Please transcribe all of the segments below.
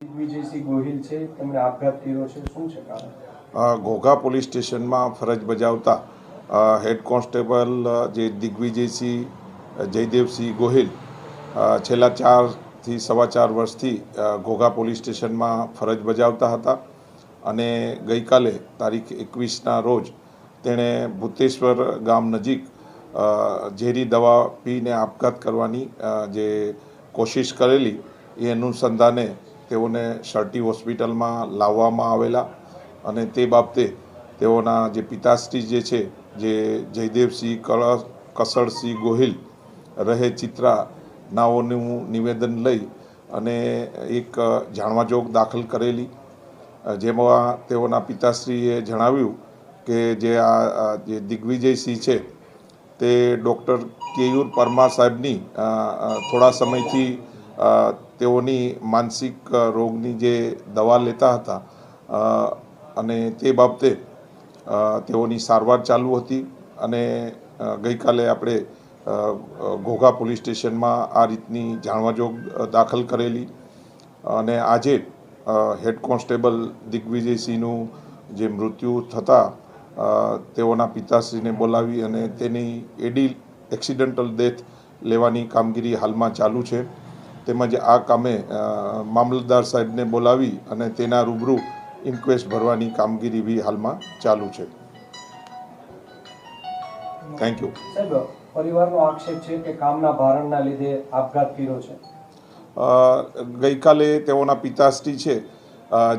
દિગ્વિજયસિંહ ગોહિલ છે તેમણે આપઘાત કર્યો છે, શું છે કારણ? ઘોઘા પોલીસ સ્ટેશનમાં ફરજ બજાવતા હેડ કોન્સ્ટેબલ જે દિગ્વિજયસિંહ જયદેવસિંહ ગોહિલ છેલ્લા 4 થી સવા 4 વર્ષથી ઘોઘા પોલીસ સ્ટેશનમાં ફરજ બજાવતા હતા અને ગઈકાલે તારીખ 21ના રોજ તેણે ભૂતેશ્વર ગામ નજીક ઝેરી દવા પીને આપઘાત કરવાની જે કોશિશ કરેલી એ અનુસંધાને તેઓને સર્ટી હોસ્પિટલમાં લાવવામાં આવેલા અને તે બાબતે તેઓના જે પિતાશ્રી જે છે જે જયદેવસિંહ કસળસિંહ ગોહિલ રહે ચિત્રા નાઓનું નિવેદન લઈ અને એક જાણવાજોગ દાખલ કરેલી, જેમાં તેઓના પિતાશ્રીએ જણાવ્યું કે જે દિગ્વિજયસિંહ છે તે ડૉક્ટર કેયુર પરમાર સાહેબની થોડા સમયથી તેઓની માનસિક રોગની જે દવા લેતા હતા અને તે બાબતે તેઓની સારવાર ચાલુ હતી અને ગઈકાલે આપણે ઘોઘા પોલીસ સ્ટેશનમાં આ રીતની જાણવાજોગ દાખલ કરેલી અને આજે હેડ કોન્સ્ટેબલ દિગ્વિજયસિંહનું જે મૃત્યુ થતાં તેઓના પિતાશ્રીને બોલાવી અને તેની એક્સિડન્ટલ ડેથ લેવાની કામગીરી હાલમાં ચાલુ છે. તેમજ આ કામે મામલતદાર સાહેબને બોલાવી અને તેના રૂબરૂ ઇન્ક્વેસ્ટ ભરવાની કામગીરી બી હાલમાં ચાલુ છે. Thank you. સાહેબ, પરિવારનો આક્ષેપ છે કે કામના ભારણના લીધે આપઘાત કર્યો છે. ગઈકાલે તેઓના પિતાશ્રી છે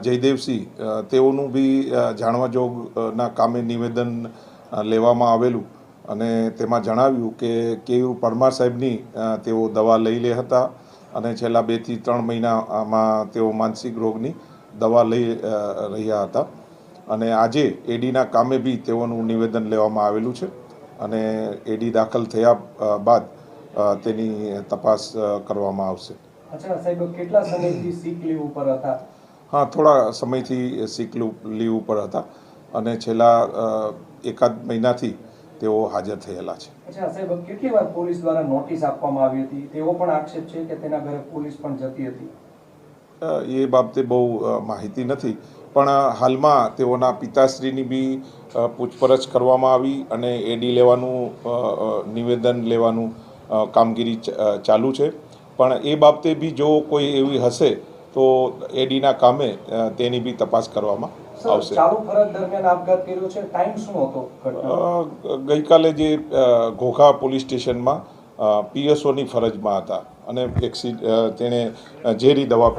જયદેવસિંહ તેઓનું બી જાણવાજોગના કામે નિવેદન લેવામાં આવેલું અને તેમાં જણાવ્યું કે કેયુર પરમાર સાહેબની તેઓ દવા લઈ લે હતા અને છેલ્લા 2 થી 3 મહિનામાં તેઓ માનસિક રોગની દવા લઈ રહ્યા હતા અને આજે એડીના કામે બી તેઓનું નિવેદન લેવામાં આવેલું છે અને એડી દાખલ થયા બાદ તેની તપાસ કરવામાં આવશે. અચ્છા સાહેબ, કેટલા સમયથી સિક લીવ ઉપર હતા? હા, થોડા સમયથી સિક લીવ ઉપર હતા અને છેલ્લા એકાદ મહિનાથી તેઓ હાજર થયેલા છે. અચ્છા સાહેબ, કેટલી વાર પોલીસ દ્વારા નોટિસ આપવામાં આવી હતી? તેવો પણ આક્ષેપ છે કે તેના ઘરે પોલીસ પણ જતી હતી. એ બાબતે બહુ માહિતી નથી, પણ હાલમાં તેઓના પિતાશ્રીની બી પૂછપરછ કરવામાં આવી અને એડી લેવાનું નિવેદન લેવાનું કામગીરી ચાલુ છે. પણ એ બાબતે બી જો કોઈ એવી હશે તો એડીના કામે તેની બી તપાસ કરવામાં આવશે. ચાલુ ફરજ દરમિયાન આપઘાત કર્યો છે, ટાઈમ શું હતો? ગઈકાલે જે ઘોઘા પોલીસ સ્ટેશનમાં પીએસઓની ફરજમાં હતા અને તેણે ઝેરી દવા